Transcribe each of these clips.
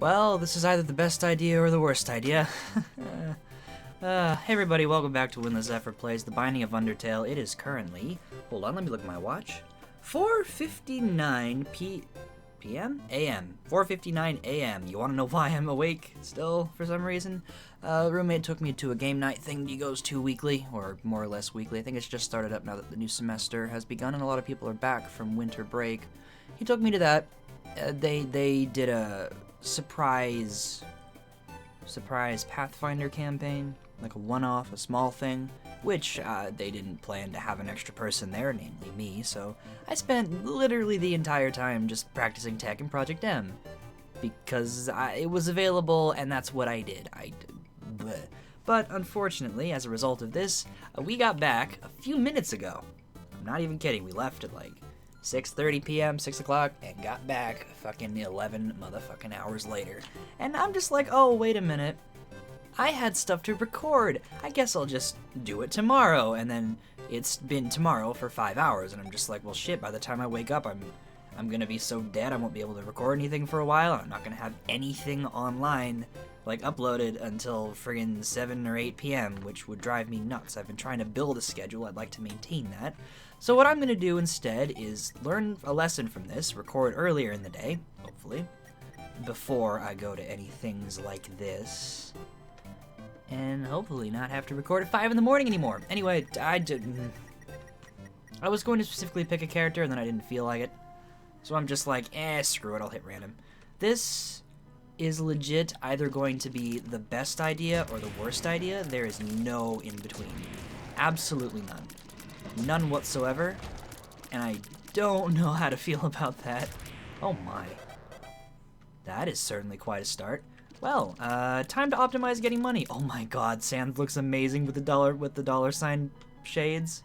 Well, this is either the best idea or the worst idea. Hey everybody, welcome back to Windless Effort Plays The Binding of Undertale. It is currently, hold on, let me look at my watch, 4:59 p.m. a.m. 4:59 a.m. You want to know why I'm awake still for some reason? Roommate took me to a game night thing he goes to weekly, or more or less weekly. I think it's just started up now that the new semester has begun and a lot of people are back from winter break. He took me to that. They did a surprise Pathfinder campaign, like a one-off, a small thing, which they didn't plan to have an extra person there, namely me, so I spent literally the entire time just practicing tech in Project M, because it was available and that's what I did. But unfortunately, as a result of this, we got back a few minutes ago. I'm not even kidding, we left at like 6:30 p.m., 6 o'clock, and got back fucking 11 motherfucking hours later. And I'm just like, oh, wait a minute. I had stuff to record. I guess I'll just do it tomorrow. And then it's been tomorrow for 5 hours, and I'm just like, well, shit, by the time I wake up, I'm gonna be so dead I won't be able to record anything for a while. I'm not gonna have anything online, like, uploaded until friggin' 7 or 8 p.m., which would drive me nuts. I've been trying to build a schedule. I'd like to maintain that. So what I'm going to do instead is learn a lesson from this, record earlier in the day, hopefully, before I go to any things like this, and hopefully not have to record at 5 in the morning anymore. Anyway, I was going to specifically pick a character, and then I didn't feel like it, so I'm just like, screw it, I'll hit random. This is legit either going to be the best idea or the worst idea. There is no in between. Absolutely none. None whatsoever, and I don't know how to feel about that. Oh my. That is certainly quite a start. Well, time to optimize getting money. Oh my god, Sans looks amazing with the dollar sign shades.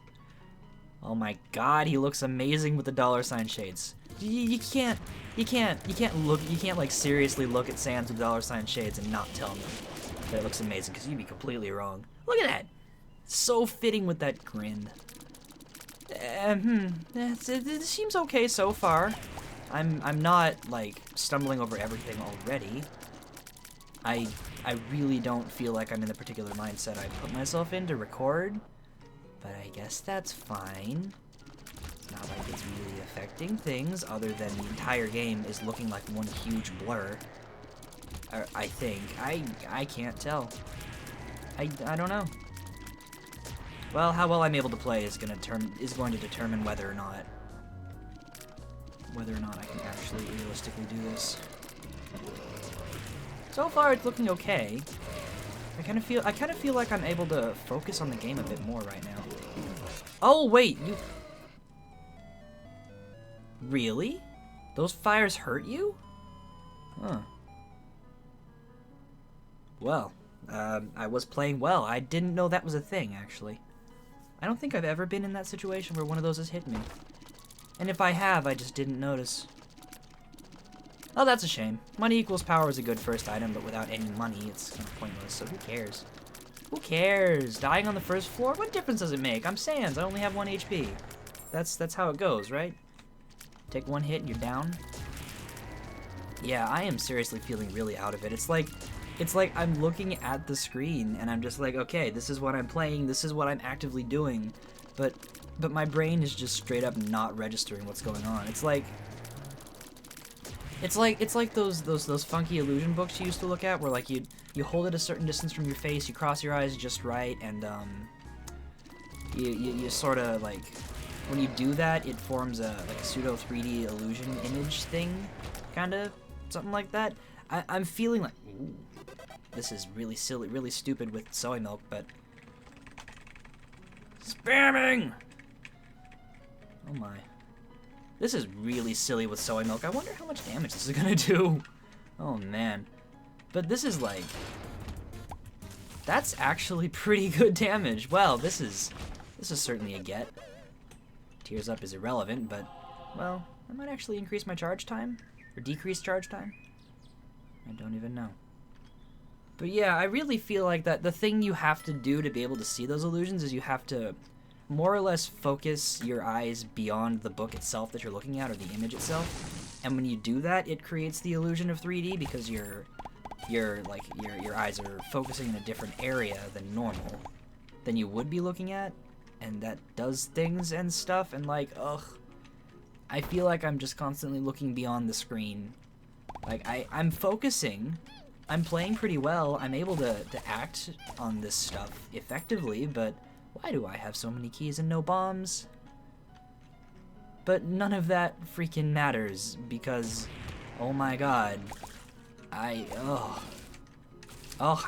Oh my god, he looks amazing with the dollar sign shades. You can't like seriously look at Sans with dollar sign shades and not tell me that it looks amazing, because you'd be completely wrong. Look at that! So fitting with that grin. It seems okay so far. I'm not like stumbling over everything already. I really don't feel like I'm in the particular mindset I put myself in to record, but I guess that's fine. Not like it's really affecting things, other than the entire game is looking like one huge blur. I think. I can't tell. I don't know. Well, how well I'm able to play is going to determine whether or not I can actually realistically do this. So far, it's looking okay. I kind of feel like I'm able to focus on the game a bit more right now. Oh wait, you really? Those fires hurt you? Huh. Well, I was playing well. I didn't know that was a thing, actually. I don't think I've ever been in that situation where one of those has hit me. And if I have, I just didn't notice. Oh, that's a shame. Money equals power is a good first item, but without any money, it's kind of pointless, so who cares? Who cares? Dying on the first floor? What difference does it make? I'm Sans. I only have 1 HP. That's how it goes, right? Take 1 hit and you're down. Yeah, I am seriously feeling really out of it. It's like I'm looking at the screen and I'm just like, okay, this is what I'm playing, this is what I'm actively doing, but my brain is just straight up not registering what's going on. It's like those funky illusion books you used to look at, where like you hold it a certain distance from your face, you cross your eyes just right, and you sort of like, when you do that, it forms a pseudo 3D illusion image thing, kind of something like that. I'm feeling like, ooh, this is really silly, really stupid with soy milk, but spamming. Oh my. This is really silly with soy milk. I wonder how much damage this is gonna do. Oh man. But this is like, that's actually pretty good damage. Well, this is certainly a get. Tears up is irrelevant, but, well, I might actually increase my charge time, or decrease charge time. I don't even know. But yeah, I really feel like that the thing you have to do to be able to see those illusions is you have to more or less focus your eyes beyond the book itself that you're looking at, or the image itself, And when you do that, it creates the illusion of 3D because your eyes are focusing in a different area than normal, than you would be looking at, and that does things and stuff, and like, ugh. I feel like I'm just constantly looking beyond the screen. Like, I'm focusing, I'm playing pretty well, I'm able to act on this stuff effectively, but why do I have so many keys and no bombs? But none of that freaking matters, because, oh my god, I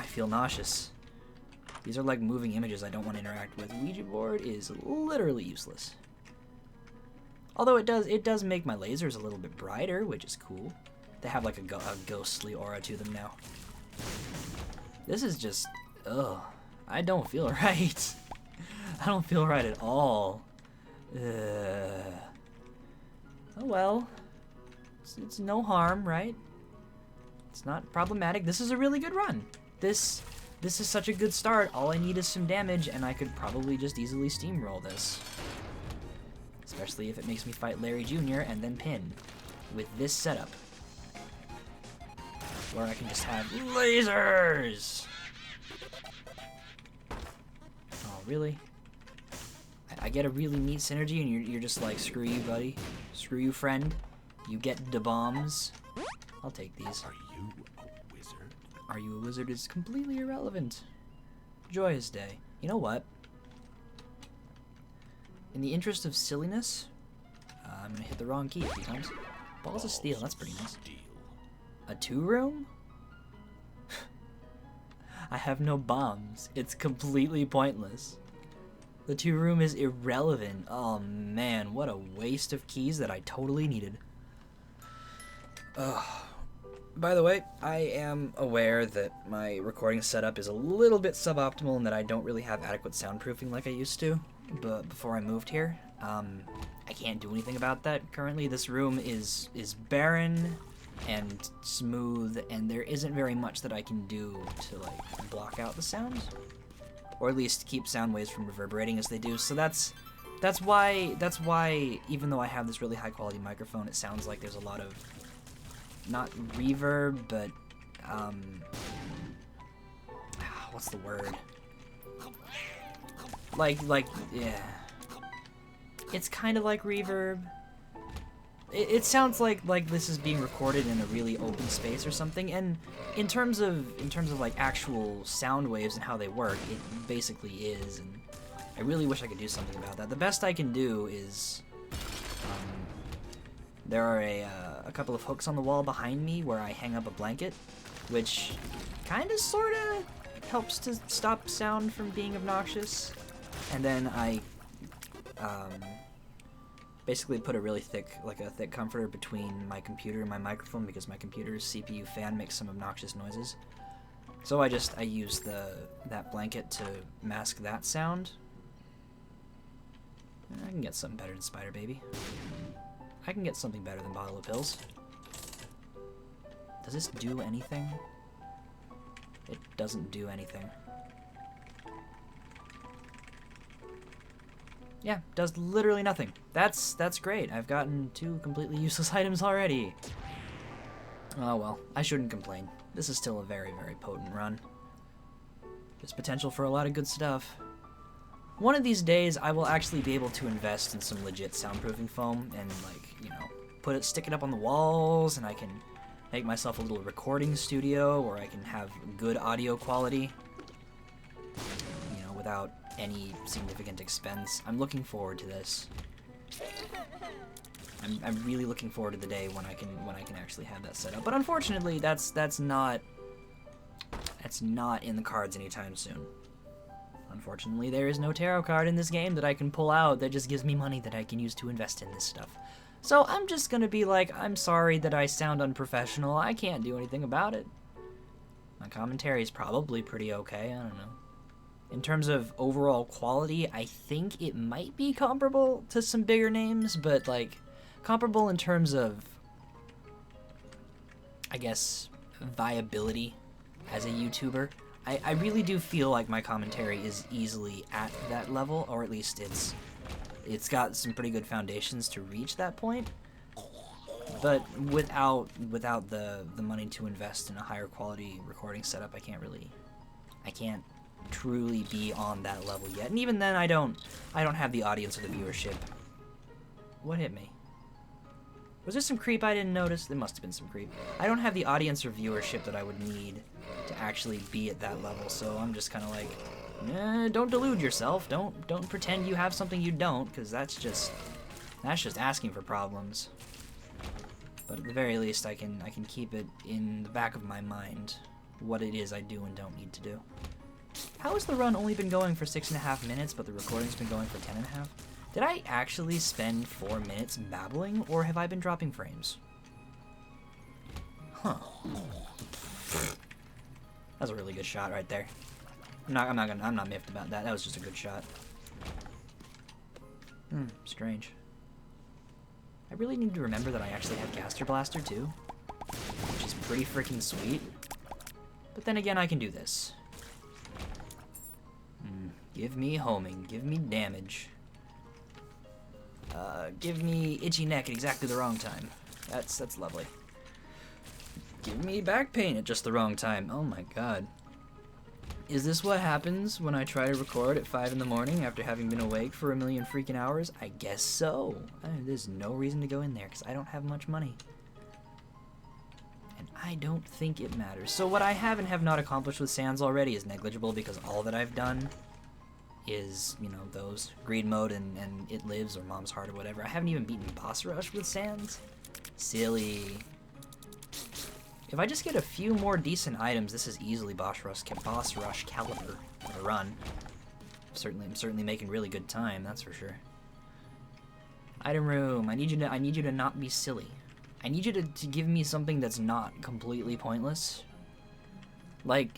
feel nauseous. These are like moving images I don't want to interact with. Ouija board is literally useless. Although it does make my lasers a little bit brighter, which is cool. They have like a ghostly aura to them now. This is just, ugh. I don't feel right. I don't feel right at all. Oh well. It's no harm, right? It's not problematic. This is a really good run. This is such a good start. All I need is some damage, and I could probably just easily steamroll this. Especially if it makes me fight Larry Jr. and then pin. With this setup. Where I can just have lasers! Oh, really? I get a really neat synergy, and you're just like, screw you, buddy. Screw you, friend. You get the bombs. I'll take these. Are you a wizard? Are you a wizard is completely irrelevant. Joyous day. You know what? In the interest of silliness, I'm gonna hit the wrong key a few times. Balls of steel, that's pretty nice. A 2-room? I have no bombs. It's completely pointless. The 2-room is irrelevant. Oh man, what a waste of keys that I totally needed. Ugh. By the way, I am aware that my recording setup is a little bit suboptimal and that I don't really have adequate soundproofing like I used to. But before I moved here, I can't do anything about that. Currently, this room is barren and smooth, and there isn't very much that I can do to like block out the sound, or at least keep sound waves from reverberating as they do. So that's why even though I have this really high quality microphone, it sounds like there's a lot of not reverb, but what's the word? Like, yeah. It's kind of like reverb. It sounds like this is being recorded in a really open space or something. And in terms of like actual sound waves and how they work, it basically is. And I really wish I could do something about that. The best I can do is there are a couple of hooks on the wall behind me where I hang up a blanket, which kind of sort of helps to stop sound from being obnoxious. And then I basically put a really thick comforter between my computer and my microphone because my computer's CPU fan makes some obnoxious noises. So I use that blanket to mask that sound. I can get something better than Spider Baby. I can get something better than Bottle of Pills. Does this do anything? It doesn't do anything. Yeah, does literally nothing. That's great. I've gotten 2 completely useless items already. Oh well, I shouldn't complain. This is still a very, very potent run. There's potential for a lot of good stuff. One of these days, I will actually be able to invest in some legit soundproofing foam and, like, you know, stick it up on the walls, and I can make myself a little recording studio where I can have good audio quality, you know, without any significant expense. I'm looking forward to this. I'm really looking forward to the day when I can actually have that set up. But unfortunately, that's not in the cards anytime soon. Unfortunately, there is no tarot card in this game that I can pull out that just gives me money that I can use to invest in this stuff. So I'm just gonna be like, I'm sorry that I sound unprofessional. I can't do anything about it. My commentary is probably pretty okay. I don't know. In terms of overall quality, I think it might be comparable to some bigger names, but like comparable in terms of, I guess, viability as a YouTuber. I really do feel like my commentary is easily at that level, or at least it's got some pretty good foundations to reach that point. But without the money to invest in a higher quality recording setup, I can't truly be on that level yet. And even then, I don't have the audience or the viewership. What hit me? Was there some creep I didn't notice? There must have been some creep. I don't have the audience or viewership that I would need to actually be at that level, so I'm just kind of like, don't delude yourself. Don't pretend you have something you don't, because that's just asking for problems. But at the very least, I can keep it in the back of my mind what it is I do and don't need to do. How has the run only been going for 6.5 minutes, but the recording's been going for 10.5? Did I actually spend 4 minutes babbling, or have I been dropping frames? Huh. That's a really good shot right there. I'm not miffed about that. That was just a good shot. Strange. I really need to remember that I actually have Caster Blaster too, which is pretty freaking sweet. But then again, I can do this. Give me homing. Give me damage. Give me itchy neck at exactly the wrong time. That's lovely. Give me back pain at just the wrong time. Oh my god. Is this what happens when I try to record at 5 in the morning after having been awake for a million freaking hours? I guess so. There's no reason to go in there because I don't have much money. And I don't think it matters. So what I have and have not accomplished with Sans already is negligible because all that I've done is, you know, those Greed Mode and It Lives or Mom's Heart or whatever. I haven't even beaten Boss Rush with Sans. Silly. If I just get a few more decent items, this is easily Boss Rush caliber of a run. I'm certainly making really good time, that's for sure. Item room. I need you to not be silly. I need you to give me something that's not completely pointless. Like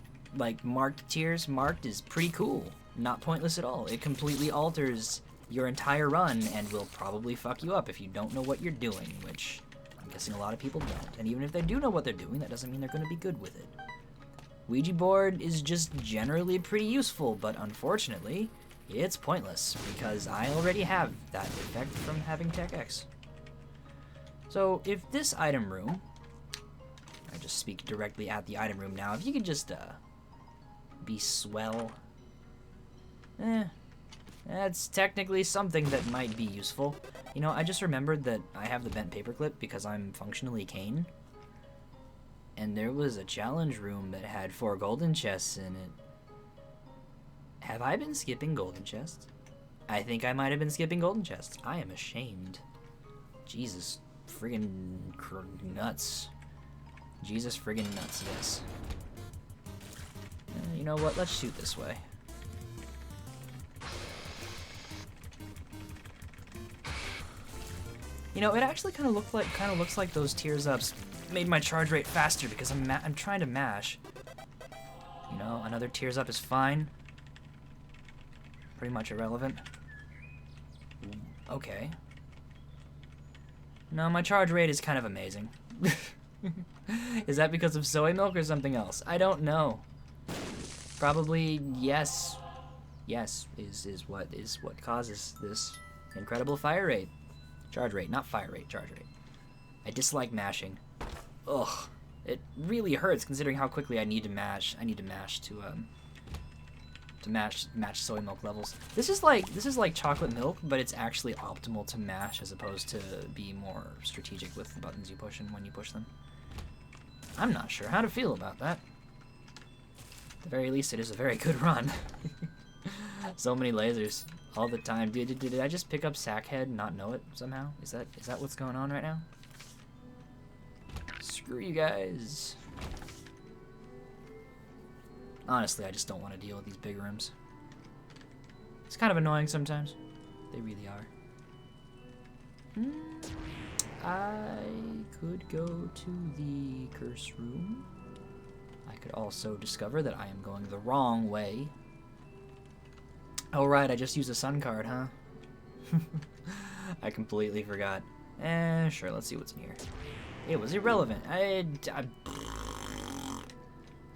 marked tiers. Marked is pretty cool. Not pointless at all. It completely alters your entire run and will probably fuck you up if you don't know what you're doing, which I'm guessing a lot of people don't. And even if they do know what they're doing, that doesn't mean they're going to be good with it. Ouija board is just generally pretty useful, but unfortunately, it's pointless because I already have that effect from having Tech X. So if this item room, I just speak directly at the item room now, if you could just be swell. That's technically something that might be useful. You know, I just remembered that I have the bent paperclip because I'm functionally Kane. And there was a challenge room that had 4 golden chests in it. Have I been skipping golden chests? I think I might have been skipping golden chests. I am ashamed. Jesus friggin' nuts. Jesus friggin' nuts, yes. You know what? Let's shoot this way. You know, it actually kind of looks like those tears ups made my charge rate faster because I'm trying to mash. You know, another tears up is fine. Pretty much irrelevant. Okay. No, my charge rate is kind of amazing. Is that because of soy milk or something else? I don't know. Probably yes. Yes is what causes this incredible fire rate. Charge rate, not fire rate, charge rate. I dislike mashing. Ugh. It really hurts considering how quickly I need to mash. I need to mash to match soy milk levels. This is like chocolate milk, but it's actually optimal to mash as opposed to be more strategic with the buttons you push and when you push them. I'm not sure how to feel about that. At the very least, it is a very good run. So many lasers all the time. Did I just pick up Sackhead and not know it somehow? Is that what's going on right now? Screw you guys. Honestly, I just don't want to deal with these big rooms. It's kind of annoying sometimes. They really are. I could go to the curse room. I could also discover that I am going the wrong way. Oh right, I just used a sun card, huh? I completely forgot. Sure, let's see what's in here. It was irrelevant.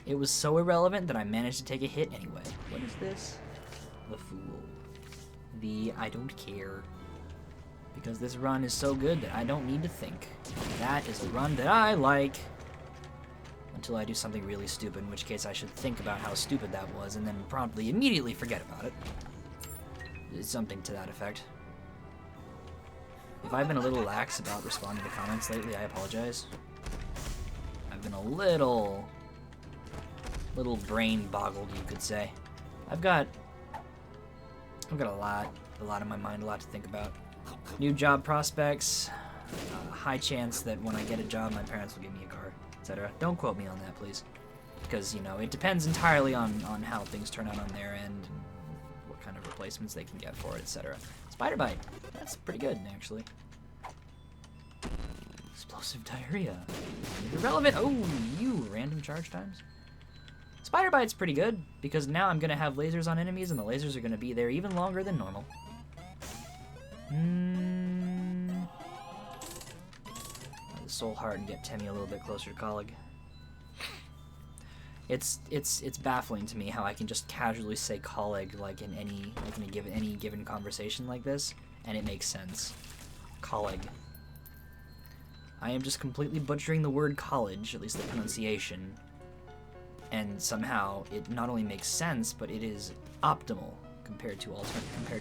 It was so irrelevant that I managed to take a hit anyway. What is this? The Fool. The I don't care. Because this run is so good that I don't need to think. That is a run that I like. Until I do something really stupid, in which case I should think about how stupid that was and then promptly, immediately forget about it. It's something to that effect. If I've been a little lax about responding to comments lately, I apologize. I've been a little brain boggled, you could say. I've got a lot on my mind, a lot to think about. New job prospects, high chance that when I get a job, my parents will give me a car, etc. Don't quote me on that, please. Because, you know, it depends entirely on how things turn out on their end, and what kind of replacements they can get for it, etc. Spider bite. That's pretty good, actually. Explosive diarrhea. Irrelevant. Oh, you random charge times. Spider bite's pretty good, because now I'm going to have lasers on enemies, and the lasers are going to be there even longer than normal. The soul heart and get Temmie a little bit closer to Colleague. It's baffling to me how I can just casually say Colleague like in any given conversation like this, and it makes sense. Colleague. I am just completely butchering the word college, at least the pronunciation, and somehow it not only makes sense, but it is optimal compared to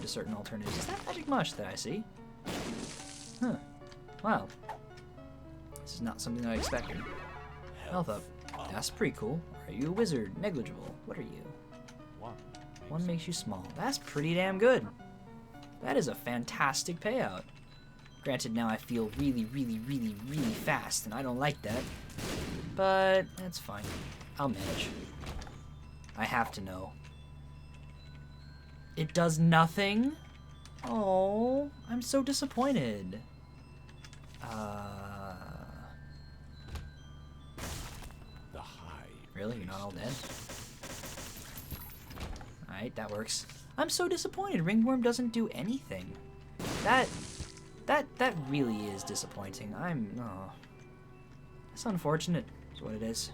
certain alternatives. Is that magic mush that I see? Huh. Wow. This is not something I expected. Health up. That's pretty cool. Are you a wizard? Negligible. What are you? One makes you small. That's pretty damn good. That is a fantastic payout. Granted, now I feel really, really, really, really fast, and I don't like that. But that's fine. I'll manage. I have to know. It does nothing? Oh, I'm so disappointed. The hive. Really? You're not all dead? Alright, that works. I'm so disappointed. Ringworm doesn't do anything. That really is disappointing. It's unfortunate, is what it is.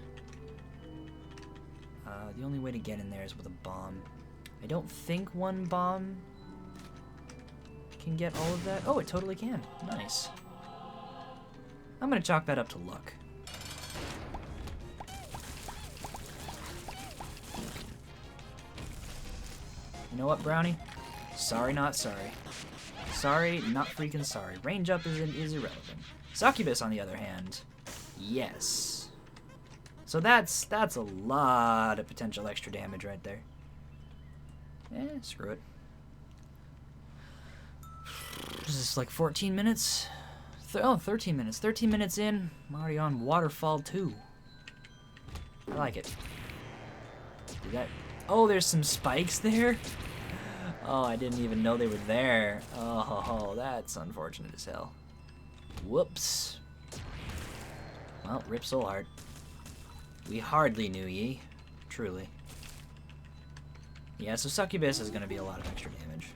The only way to get in there is with a bomb. I don't think one bomb can get all of that. Oh, it totally can. Nice. I'm gonna chalk that up to luck. You know what, Brownie? Sorry, not sorry. Sorry, not freaking sorry. Range up is irrelevant. Succubus, on the other hand, yes. So that's a lot of potential extra damage right there. Screw it. Is this like 14 minutes? 13 minutes. 13 minutes in, I'm already on Waterfall 2. I like it. Did that? Oh, there's some spikes there? Oh, I didn't even know they were there. Oh, that's unfortunate as hell. Whoops. Well, rip soul heart. We hardly knew ye. Truly. Yeah, so Succubus is going to be a lot of extra damage.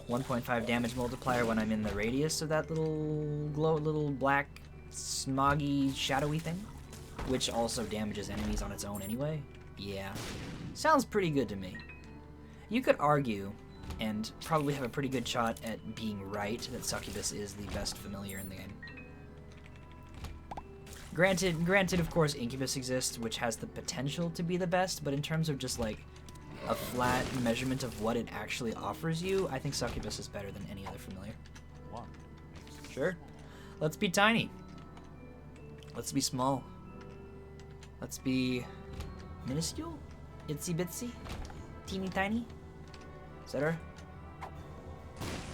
1.5 damage multiplier when I'm in the radius of that little black, smoggy, shadowy thing. Which also damages enemies on its own anyway. Yeah. Sounds pretty good to me. You could argue, and probably have a pretty good shot at being right, that Succubus is the best familiar in the game. Granted, of course, Incubus exists, which has the potential to be the best, but in terms of just, like, a flat measurement of what it actually offers you, I think Succubus is better than any other familiar. Sure. Let's be tiny. Let's be small. Let's be minuscule? Itsy bitsy? Teeny tiny? Etc.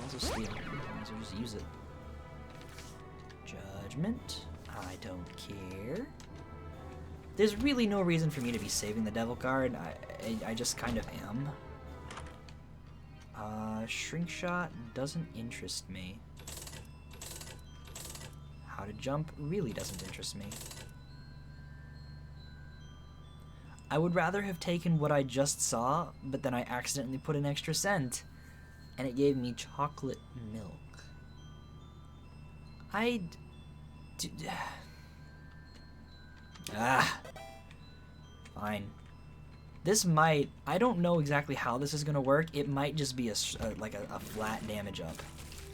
Also steal. Might as well just use it. Judgment. I don't care. There's really no reason for me to be saving the devil card. I just kind of am. Shrink shot doesn't interest me. How to jump really doesn't interest me. I would rather have taken what I just saw, but then I accidentally put an extra cent, and it gave me chocolate milk. Fine. This might, I don't know exactly how this is gonna work. It might just be like a flat damage up.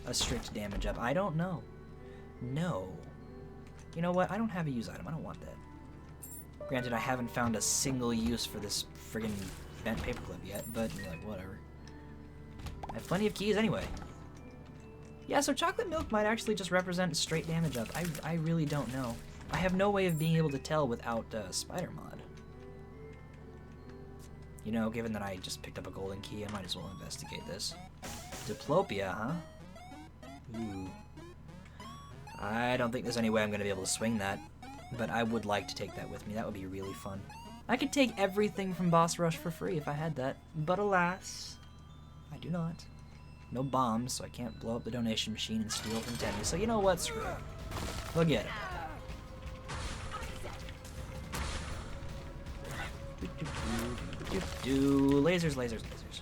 a strict damage up? I don't know. No. You know what? I don't have a use item. I don't want that. Granted, I haven't found a single use for this friggin' bent paperclip yet, but, like, whatever. I have plenty of keys anyway. Yeah, so chocolate milk might actually just represent straight damage up. I really don't know. I have no way of being able to tell without spider mod. You know, given that I just picked up a golden key, I might as well investigate this. Diplopia, huh? Ooh. I don't think there's any way I'm going to be able to swing that, but I would like to take that with me. That would be really fun. I could take everything from Boss Rush for free if I had that, but alas, I do not. No bombs, so I can't blow up the donation machine and steal from Tenny, so you know what? Screw it. Forget it. Lasers, lasers, lasers.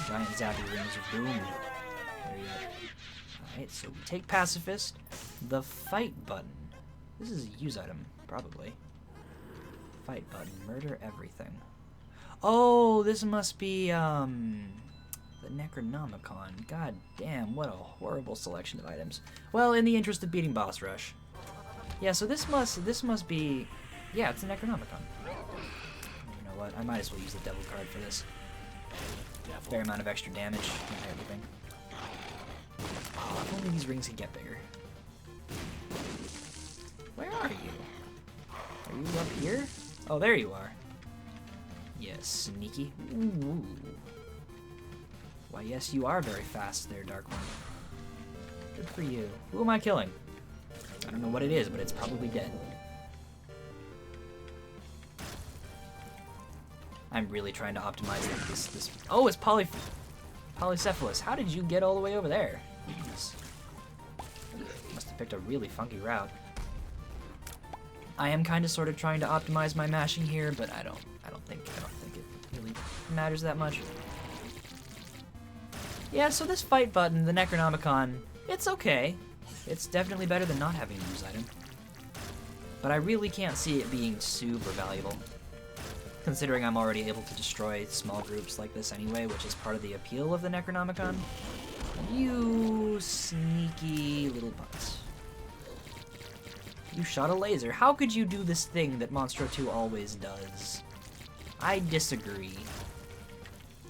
Giant zappy rings of doom. There you go. Alright, so we take Pacifist. The fight button. This is a use item, probably. Fight button. Murder everything. Oh, this must be, the Necronomicon. God damn, what a horrible selection of items. Well, in the interest of beating Boss Rush. Yeah, so this must be... Yeah, it's a Necronomicon. You know what? I might as well use the Devil card for this. Fair amount of extra damage and everything. Oh, if only these rings could get bigger. Where are you? Are you up here? Oh, there you are. Yes, sneaky. Ooh. Why, yes, you are very fast there, Dark One. Good for you. Who am I killing? I don't know what it is, but it's probably dead. I'm really trying to optimize this. Oh, it's Polycephalus. How did you get all the way over there? Jeez. Must have picked a really funky route. I am kind of sort of trying to optimize my mashing here, but I don't think it really matters that much. Yeah, so this fight button, the Necronomicon, it's okay. It's definitely better than not having a use item. But I really can't see it being super valuable, considering I'm already able to destroy small groups like this anyway, which is part of the appeal of the Necronomicon. You sneaky little butts. You shot a laser. How could you do this thing that Monstro 2 always does? I disagree.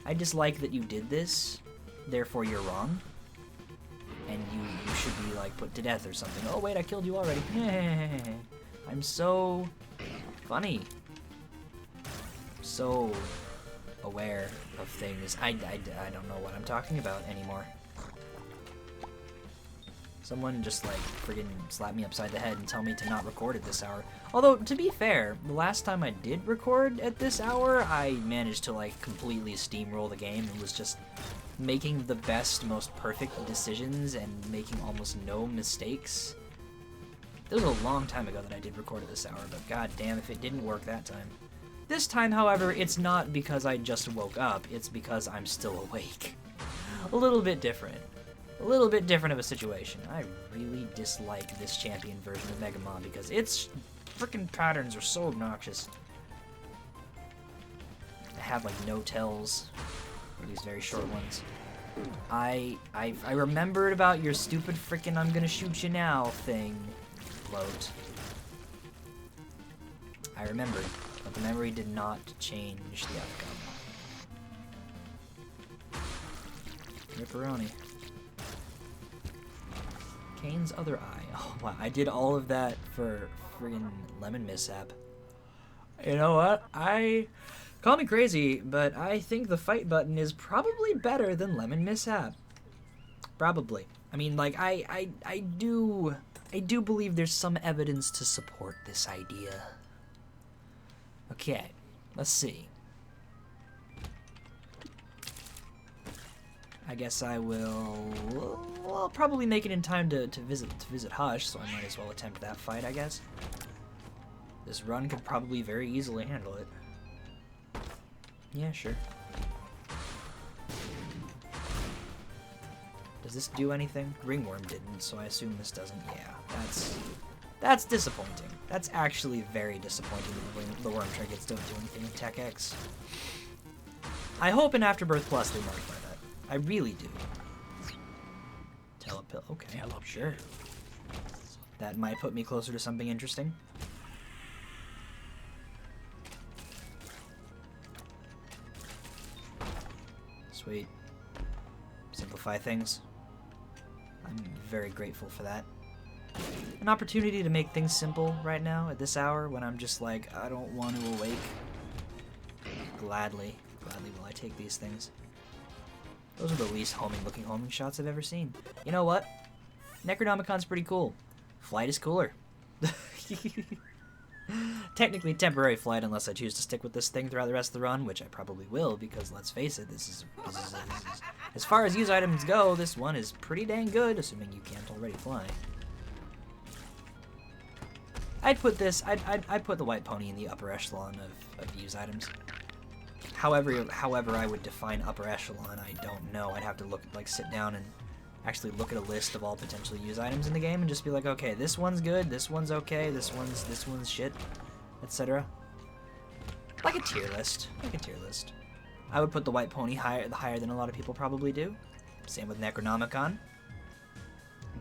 I dislike that you did this, therefore you're wrong. And you should be, like, put to death or something. Oh, wait, I killed you already. I'm so funny. So aware of things. I don't know what I'm talking about anymore. Someone just, like, friggin' slap me upside the head and tell me to not record at this hour. Although, to be fair, the last time I did record at this hour, I managed to, like, completely steamroll the game and was just making the best, most perfect decisions and making almost no mistakes. It was a long time ago that I did record at this hour, but god damn if it didn't work that time. This time, however, it's not because I just woke up, it's because I'm still awake. A little bit different. A little bit different of a situation. I really dislike this champion version of Megamon because its frickin' patterns are so obnoxious. I have like no tells, or these very short ones. I remembered about your stupid frickin' I'm gonna shoot you now thing, float. I remembered, but the memory did not change the outcome. Ripperoni. Kane's other eye. Oh wow, I did all of that for friggin' Lemon Mishap. You know what? Call me crazy, but I think the fight button is probably better than Lemon Mishap. Probably. I mean, like, I do believe there's some evidence to support this idea. Okay, let's see. I guess I will... Well, I'll probably make it in time to visit Hush, so I might as well attempt that fight, I guess. This run could probably very easily handle it. Yeah, sure. Does this do anything? Ringworm didn't, so I assume this doesn't. Yeah, that's disappointing. That's actually very disappointing that the worm trinkets don't do anything in Tech X. I hope in Afterbirth Plus they modify that. I really do. pill. Okay, sure. That might put me closer to something interesting. Sweet. Simplify things. I'm very grateful for that. An opportunity to make things simple right now at this hour when I'm just like, I don't want to awake. Gladly will I take these things. Those are the least looking homing shots I've ever seen. You know what? Necronomicon's pretty cool. Flight is cooler. Technically temporary flight unless I choose to stick with this thing throughout the rest of the run, which I probably will because let's face it, this is as far as use items go, this one is pretty dang good, assuming you can't already fly. I'd put the white pony in the upper echelon of use items. However I would define upper echelon, I don't know. I'd have to sit down and actually look at a list of all potential use items in the game and just be like, okay, this one's good, this one's okay, this one's shit, etc. Like a tier list. I would put the white pony higher than a lot of people probably do. Same with Necronomicon.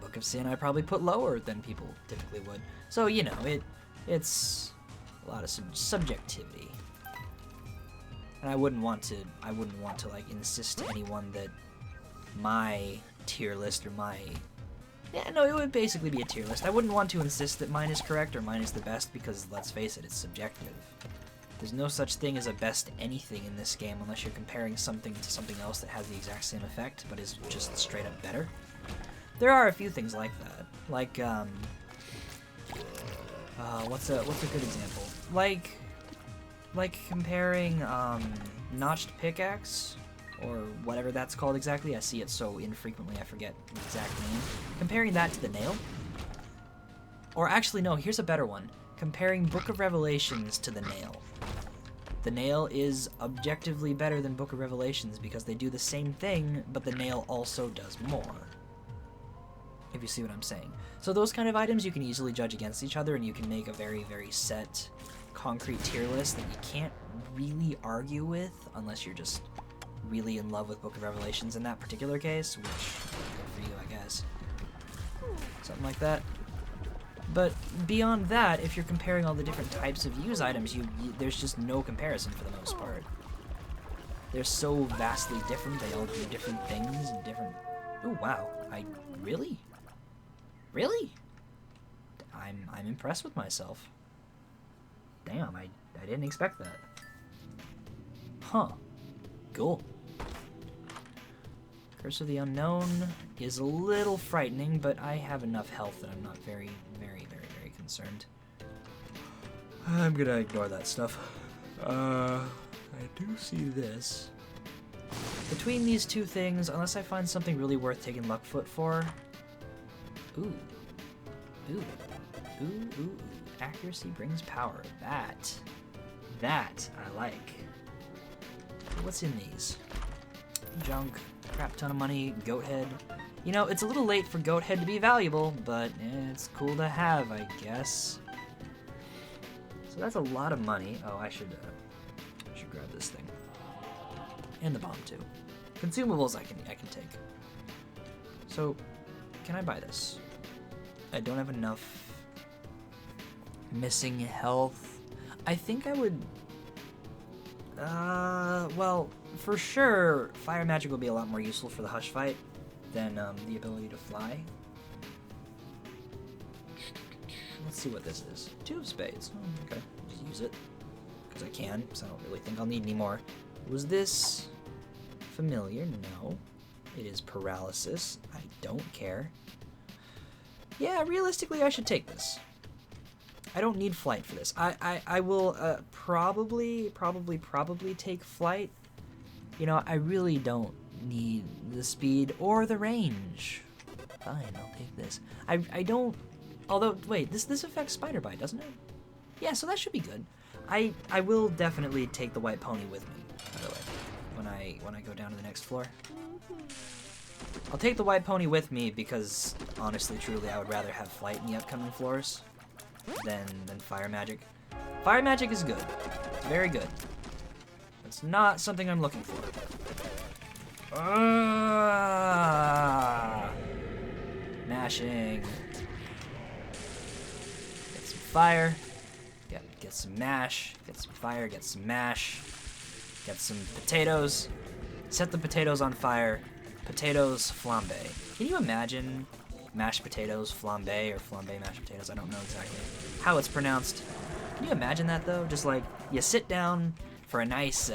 Book of Sin I probably put lower than people typically would. So, you know, it's a lot of subjectivity. And I wouldn't want to like insist to anyone that my tier list or it would basically be a tier list. I wouldn't want to insist that mine is correct or mine is the best because, let's face it, it's subjective. There's no such thing as a best anything in this game unless you're comparing something to something else that has the exact same effect but is just straight up better. There are a few things like that. Like, what's a good example? Like comparing, notched pickaxe, or whatever that's called exactly. I see it so infrequently I forget the exact name. Comparing that to the nail. Or actually, no, here's a better one. Comparing Book of Revelations to the nail. The nail is objectively better than Book of Revelations because they do the same thing, but the nail also does more. If you see what I'm saying. So those kind of items you can easily judge against each other, and you can make a very, very set, concrete tier list that you can't really argue with unless you're just really in love with Book of Revelations in that particular case, which, good for you, I guess. Something like that. But beyond that, if you're comparing all the different types of use items, there's just no comparison for the most part. They're so vastly different, they all do different things and different... Oh, wow. Really? Really? I'm impressed with myself. Damn, I didn't expect that. Huh. Cool. Curse of the Unknown is a little frightening, but I have enough health that I'm not very, very, very, very concerned. I'm gonna ignore that stuff. I do see this. Between these two things, unless I find something really worth taking Luckfoot for... Ooh. Accuracy brings power. That I like. What's in these? Junk, crap ton of money, goat head. You know, it's a little late for goat head to be valuable, but it's cool to have, I guess. So that's a lot of money. Oh, I should grab this thing. And the bomb too. Consumables I can take. So, can I buy this? I don't have enough missing health. I think I would... well, for sure, fire magic will be a lot more useful for the Hush fight than the ability to fly. Let's see what this is. 2 of spades. Oh, okay, just use it. Because I can, because I don't really think I'll need any more. Was this familiar? No. It is paralysis. I don't care. Yeah, realistically, I should take this. I don't need flight for this. I will probably take flight. You know, I really don't need the speed or the range. Fine, I'll take this. I don't... Although, wait, this affects spider bite, doesn't it? Yeah, so that should be good. I will definitely take the white pony with me, by the way, when I go down to the next floor. I'll take the white pony with me because, honestly, truly, I would rather have flight in the upcoming floors than fire magic. Fire magic is good. It's very good. It's not something I'm looking for. mashing. Get some fire. Get some mash. Get some fire. Get some mash. Get some potatoes. Set the potatoes on fire. Potatoes flambe. Can you imagine mashed potatoes flambe or flambe mashed potatoes? I don't know exactly how it's pronounced. Can you imagine that though? Just like you sit down for a nice,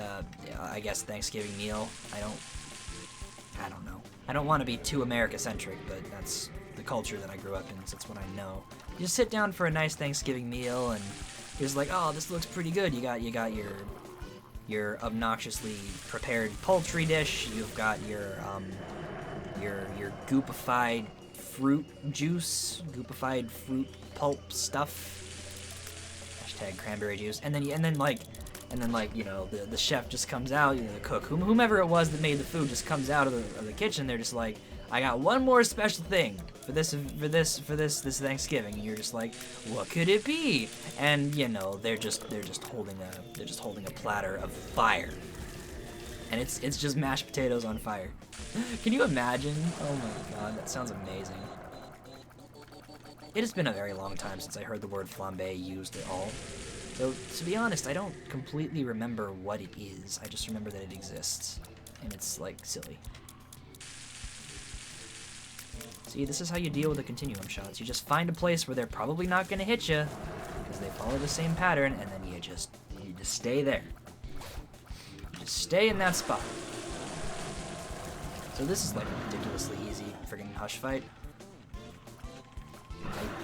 I guess, Thanksgiving meal. I don't know. I don't want to be too America-centric, but that's the culture that I grew up in, so that's what I know. You just sit down for a nice Thanksgiving meal, and you're just like, oh, this looks pretty good. You got your obnoxiously prepared poultry dish. You've got your goopified fruit juice, goopified fruit pulp stuff. Hashtag cranberry juice, and then you know, the chef just comes out, you know, the cook, whomever it was that made the food, just comes out of the kitchen. They're just like, I got one more special thing for this Thanksgiving, and you're just like, what could it be? And you know, they're just holding a platter of fire, and it's just mashed potatoes on fire. Can you imagine? Oh my god, that sounds amazing. It has been a very long time since I heard the word flambe used at all. So, to be honest, I don't completely remember what it is. I just remember that it exists. And it's, like, silly. See, this is how you deal with the continuum shots. You just find a place where they're probably not going to hit you, because they follow the same pattern, and then you just stay there. You just stay in that spot. So this is, like, a ridiculously easy friggin' hush fight.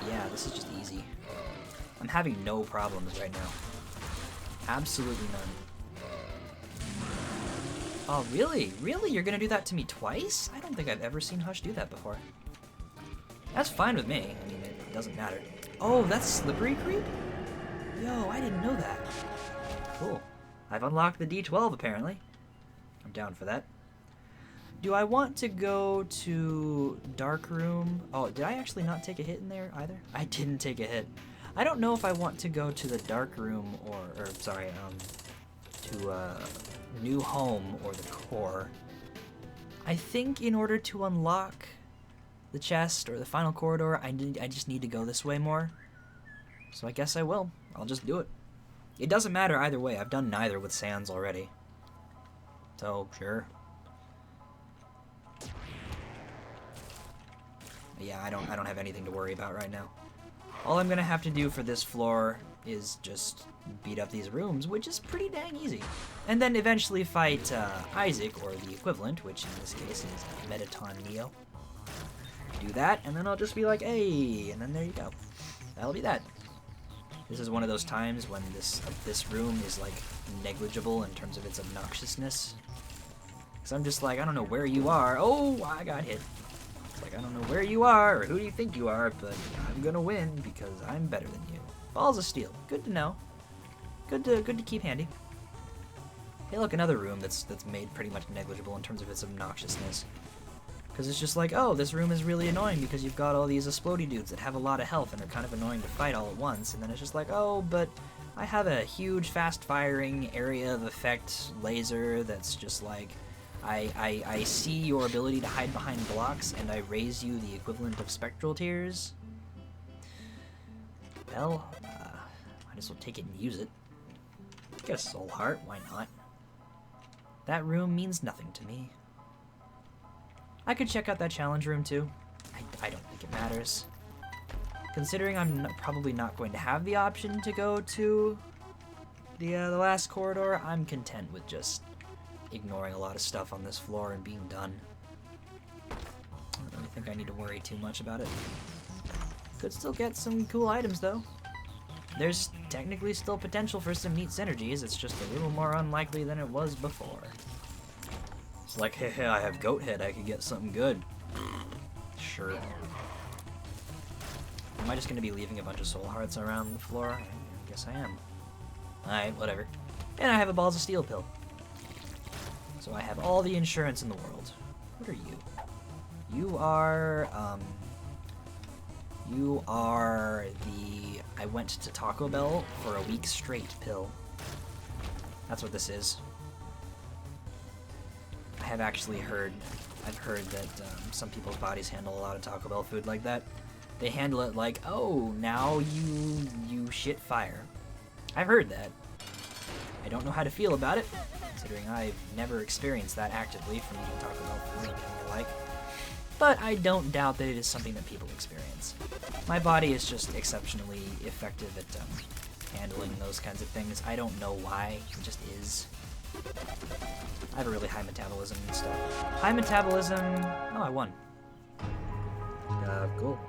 Yeah, this is just easy. I'm having no problems right now. Absolutely none. Oh, really? Really? You're gonna do that to me twice? I don't think I've ever seen Hush do that before. That's fine with me. I mean, it doesn't matter. Oh, that's Slippery Creep? Yo, I didn't know that. Cool. I've unlocked the D12, apparently. I'm down for that. Do I want to go to Dark Room? Oh, did I actually not take a hit in there either? I didn't take a hit. I don't know if I want to go to the Dark Room to New Home or the Core. I think in order to unlock the chest or the final corridor, I just need to go this way more. So I guess I will. I'll just do it. It doesn't matter either way. I've done neither with Sans already. So, sure. Yeah, I don't have anything to worry about right now. All I'm gonna have to do for this floor is just beat up these rooms, which is pretty dang easy. And then eventually fight Isaac, or the equivalent, which in this case is Mettaton Neo. Do that, and then I'll just be like, hey, and then there you go. That'll be that. This is one of those times when this room is like negligible in terms of its obnoxiousness. Because I'm just like, I don't know where you are. Oh, I got hit. Like, I don't know where you are, or who do you think you are, but I'm gonna win because I'm better than you. Balls of steel. Good to know. Good to keep handy. Hey, look, another room that's made pretty much negligible in terms of its obnoxiousness. Because it's just like, oh, this room is really annoying because you've got all these explodey dudes that have a lot of health and are kind of annoying to fight all at once. And then it's just like, oh, but I have a huge fast-firing area of effect laser that's just like, I see your ability to hide behind blocks, and I raise you the equivalent of spectral tears. Well, might as well take it and use it. Get a soul heart, why not? That room means nothing to me. I could check out that challenge room too. I don't think it matters. Considering I'm probably not going to have the option to go to the last corridor, I'm content with just ignoring a lot of stuff on this floor and being done. I don't really think I need to worry too much about it. Could still get some cool items though. There's technically still potential for some neat synergies, it's just a little more unlikely than it was before. It's like, hey, I have goat head, I could get something good. Sure. Am I just gonna be leaving a bunch of soul hearts around the floor? I guess I am. Alright, whatever. And I have a balls of steel pill. So I have all the insurance in the world. What are you? You are the I went to Taco Bell for a week straight pill. That's what this is. I have actually heard I've heard that some people's bodies handle a lot of Taco Bell food like that. They handle it like, oh, now you shit fire. I've heard that. I don't know how to feel about it, considering I've never experienced that actively from eating Taco Bell food and the like. But I don't doubt that it is something that people experience. My body is just exceptionally effective at handling those kinds of things. I don't know why, it just is. I have a really high metabolism and stuff. High metabolism... Oh, I won. Cool.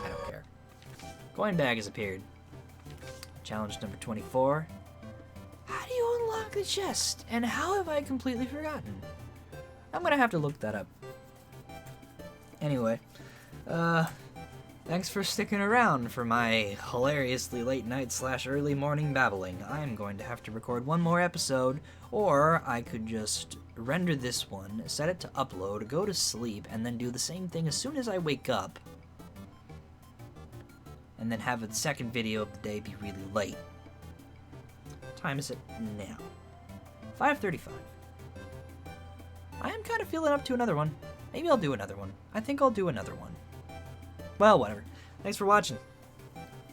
I don't care. Coin bag has appeared. Challenge number 24. How do you unlock the chest? And how have I completely forgotten? I'm gonna have to look that up. Anyway, thanks for sticking around for my hilariously late night / early morning babbling. I'm going to have to record one more episode, or I could just render this one, set it to upload, go to sleep, and then do the same thing as soon as I wake up. And then have a second video of the day be really late. What time is it now? 5:35. I am kind of feeling up to another one. Maybe I'll do another one. I think I'll do another one. Well, whatever. Thanks for watching.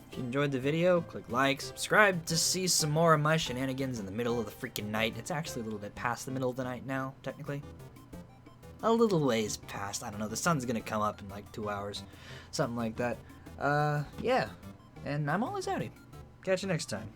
If you enjoyed the video, click like, subscribe to see some more of my shenanigans in the middle of the freaking night. It's actually a little bit past the middle of the night now, technically. A little ways past. I don't know. The sun's gonna come up in like 2 hours. Something like that. Yeah. And I'm always outie. Catch you next time.